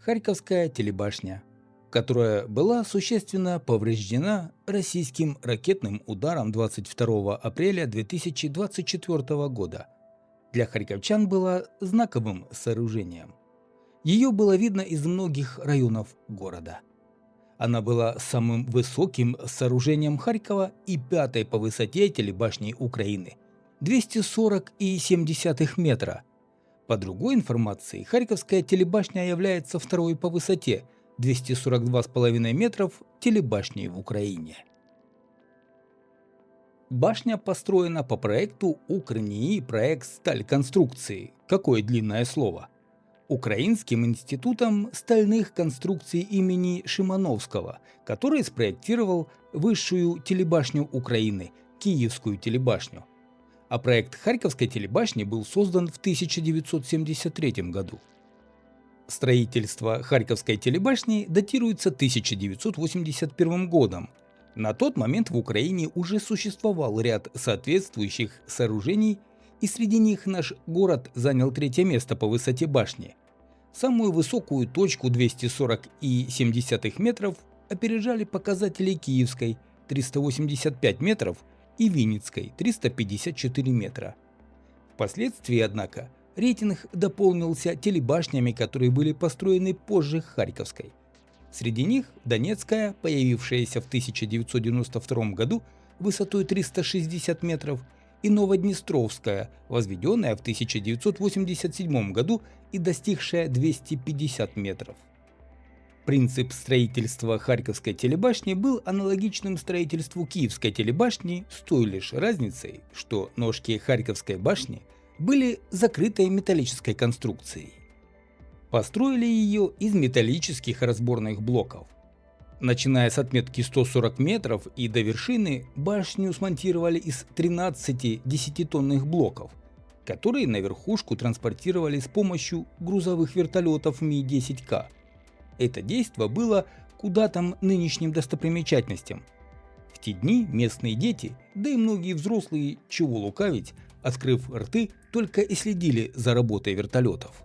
Харьковская телебашня, которая была существенно повреждена российским ракетным ударом 22 апреля 2024 года. Для харьковчан была знаковым сооружением. Ее было видно из многих районов города. Она была самым высоким сооружением Харькова и пятой по высоте телебашней Украины – 240,7 метра. По другой информации, Харьковская телебашня является второй по высоте – 242,5 метров телебашней в Украине. Башня построена по проекту УКРНИИ проект стальконструкции. Какое длинное слово. Украинским институтом стальных конструкций имени Шимановского, который спроектировал высшую телебашню Украины – Киевскую телебашню. А проект Харьковской телебашни был создан в 1973 году. Строительство Харьковской телебашни датируется 1981 годом. На тот момент в Украине уже существовал ряд соответствующих сооружений, и среди них наш город занял третье место по высоте башни. Самую высокую точку 240,7 метров опережали показатели Киевской 385 метров и Винницкой 354 метра. Впоследствии, однако, рейтинг дополнился телебашнями, которые были построены позже Харьковской. Среди них Донецкая, появившаяся в 1992 году высотой 360 метров, и Новоднестровская, возведенная в 1987 году и достигшая 250 метров. Принцип строительства Харьковской телебашни был аналогичным строительству Киевской телебашни с той лишь разницей, что ножки Харьковской башни были закрытой металлической конструкцией. Построили ее из металлических разборных блоков. Начиная с отметки 140 метров и до вершины, башню смонтировали из 13 10-тонных блоков, которые на верхушку транспортировали с помощью грузовых вертолетов Ми-10К. Это действо было куда там нынешним достопримечательностям. В те дни местные дети, да и многие взрослые, чего лукавить, открыв рты, только и следили за работой вертолетов.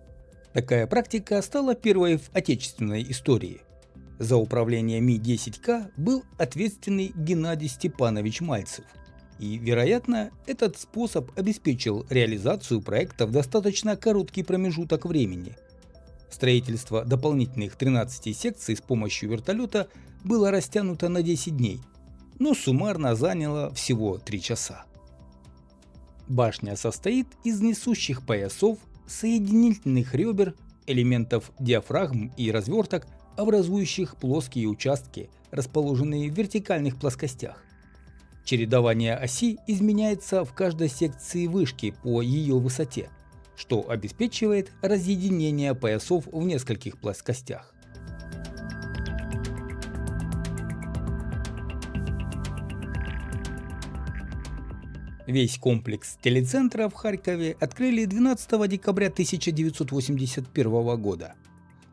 Такая практика стала первой в отечественной истории. За управление Ми-10К был ответственный Геннадий Степанович Мальцев. И, вероятно, этот способ обеспечил реализацию проекта в достаточно короткий промежуток времени. Строительство дополнительных 13 секций с помощью вертолета было растянуто на 10 дней, но суммарно заняло всего 3 часа. Башня состоит из несущих поясов, соединительных ребер, элементов диафрагм и разверток, образующих плоские участки, расположенные в вертикальных плоскостях. Чередование оси изменяется в каждой секции вышки по ее высоте, что обеспечивает разъединение поясов в нескольких плоскостях. Весь комплекс телецентра в Харькове открыли 12 декабря 1981 года.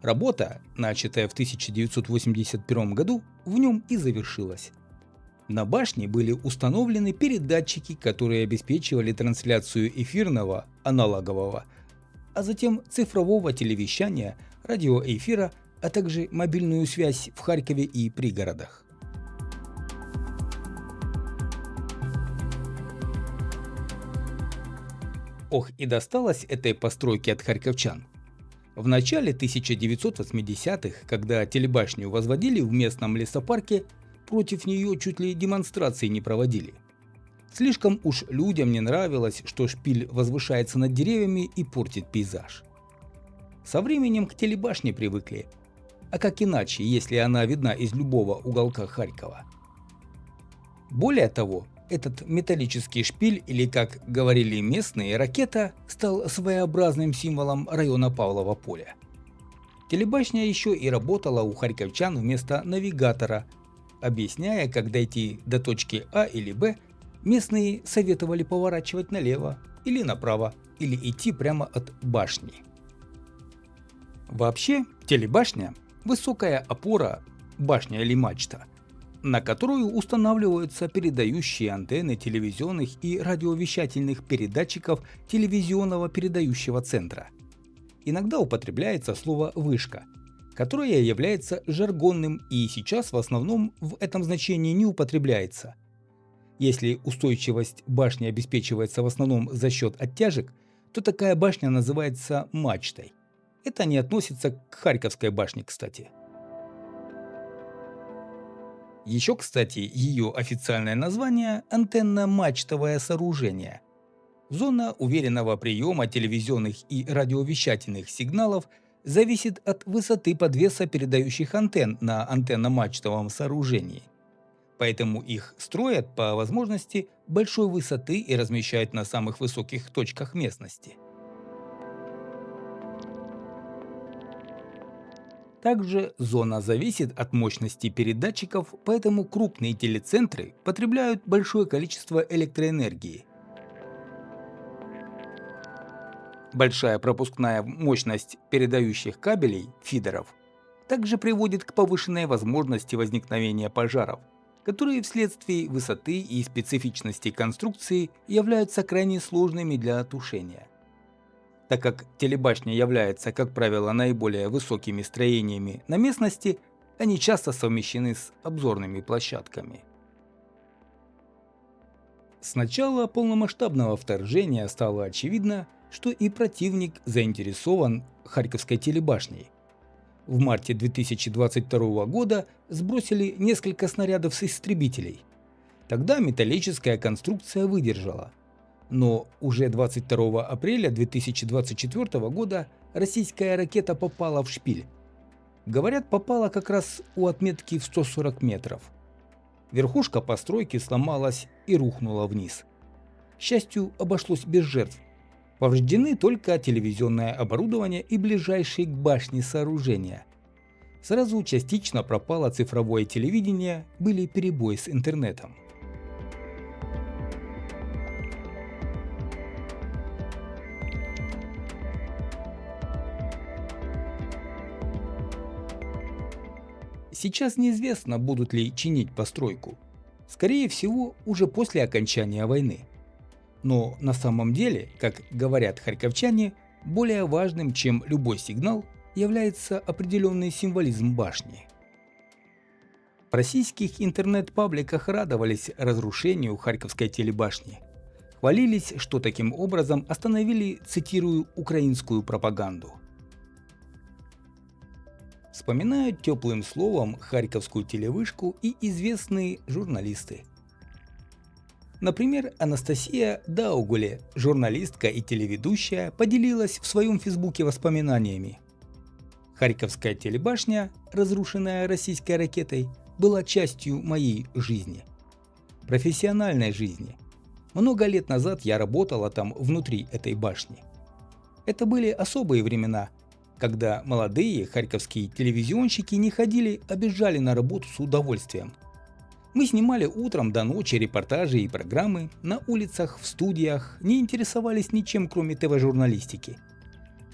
Работа, начатая в 1981 году, в нем и завершилась. На башне были установлены передатчики, которые обеспечивали трансляцию эфирного, аналогового, а затем цифрового телевещания, радиоэфира, а также мобильную связь в Харькове и пригородах. Ох, и досталось этой постройке от харьковчан. В начале 1980-х, когда телебашню возводили в местном лесопарке, против нее чуть ли демонстрации не проводили. Слишком уж людям не нравилось, что шпиль возвышается над деревьями и портит пейзаж. Со временем к телебашне привыкли. А как иначе, если она видна из любого уголка Харькова? Более того, этот металлический шпиль, или, как говорили местные, ракета, стал своеобразным символом района Павлова поля. Телебашня еще и работала у харьковчан вместо навигатора. Объясняя, как дойти до точки А или Б, местные советовали поворачивать налево или направо, или идти прямо от башни. Вообще, телебашня – высокая опора, башня или мачта, на которую устанавливаются передающие антенны телевизионных и радиовещательных передатчиков телевизионного передающего центра. Иногда употребляется слово «вышка», которое является жаргонным и сейчас в основном в этом значении не употребляется. Если устойчивость башни обеспечивается в основном за счет оттяжек, то такая башня называется мачтой. Это не относится к Харьковской башне, кстати. Еще, кстати, ее официальное название – антенно-мачтовое сооружение. Зона уверенного приема телевизионных и радиовещательных сигналов зависит от высоты подвеса передающих антенн на антенно-мачтовом сооружении. Поэтому их строят по возможности большой высоты и размещают на самых высоких точках местности. Также зона зависит от мощности передатчиков, поэтому крупные телецентры потребляют большое количество электроэнергии. Большая пропускная мощность передающих кабелей, фидеров, также приводит к повышенной возможности возникновения пожаров, которые вследствие высоты и специфичности конструкции являются крайне сложными для тушения. Так как телебашня является, как правило, наиболее высокими строениями на местности, они часто совмещены с обзорными площадками. С начала полномасштабного вторжения стало очевидно, что и противник заинтересован Харьковской телебашней. В марте 2022 года сбросили несколько снарядов с истребителей. Тогда металлическая конструкция выдержала. Но уже 22 апреля 2024 года российская ракета попала в шпиль. Говорят, попала как раз у отметки в 140 метров. Верхушка постройки сломалась и рухнула вниз. К счастью, обошлось без жертв. Повреждены только телевизионное оборудование и ближайшие к башне сооружения. Сразу частично пропало цифровое телевидение, были перебои с интернетом. Сейчас неизвестно, будут ли чинить постройку. Скорее всего, уже после окончания войны. Но на самом деле, как говорят харьковчане, более важным, чем любой сигнал, является определенный символизм башни. В российских интернет-пабликах радовались разрушению Харьковской телебашни. Хвалились, что таким образом остановили, цитирую, украинскую пропаганду. Вспоминают теплым словом Харьковскую телевышку и известные журналисты. Например, Анастасия Даугуле, журналистка и телеведущая, поделилась в своем фейсбуке воспоминаниями. Харьковская телебашня, разрушенная российской ракетой, была частью моей жизни. Профессиональной жизни. Много лет назад я работала там внутри этой башни. Это были особые времена, когда молодые харьковские телевизионщики не ходили, а бежали на работу с удовольствием. Мы снимали утром до ночи репортажи и программы, на улицах, в студиях, не интересовались ничем, кроме ТВ-журналистики.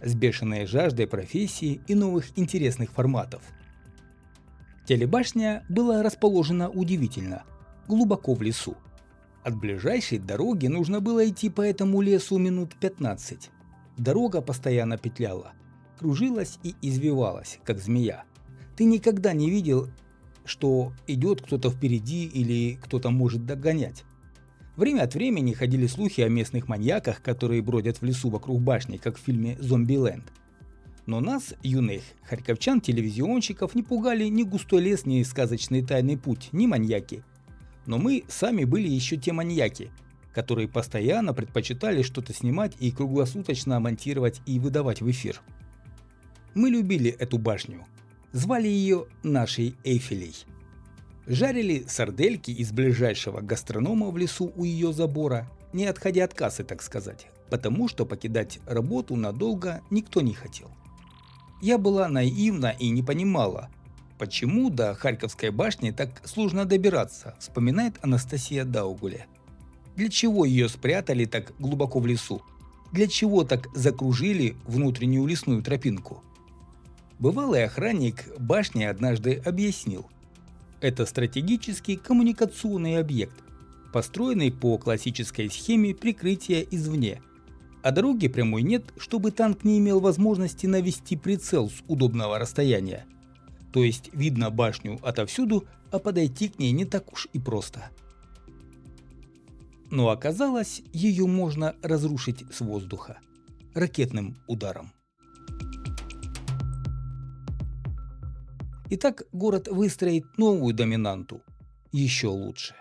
С бешеной жаждой профессии и новых интересных форматов. Телебашня была расположена удивительно, глубоко в лесу. От ближайшей дороги нужно было идти по этому лесу минут 15. Дорога постоянно петляла, кружилась и извивалась, как змея. Ты никогда не видел, что идет кто-то впереди или кто-то может догонять. Время от времени ходили слухи о местных маньяках, которые бродят в лесу вокруг башни, как в фильме «Зомбиленд». Но нас, юных харьковчан-телевизионщиков, не пугали ни густой лес, ни сказочный тайный путь, ни маньяки. Но мы сами были еще те маньяки, которые постоянно предпочитали что-то снимать и круглосуточно монтировать и выдавать в эфир. Мы любили эту башню. Звали ее нашей Эйфелей. Жарили сардельки из ближайшего гастронома в лесу у ее забора, не отходя от кассы, так сказать, потому что покидать работу надолго никто не хотел. Я была наивна и не понимала, почему до Харьковской башни так сложно добираться, вспоминает Анастасия Даугуле. Для чего ее спрятали так глубоко в лесу? Для чего так закружили внутреннюю лесную тропинку? Бывалый охранник башни однажды объяснил. Это стратегический коммуникационный объект, построенный по классической схеме прикрытия извне. А дороги прямой нет, чтобы танк не имел возможности навести прицел с удобного расстояния. То есть видно башню отовсюду, а подойти к ней не так уж и просто. Но оказалось, ее можно разрушить с воздуха ракетным ударом. Итак, город выстроит новую доминанту, еще лучше.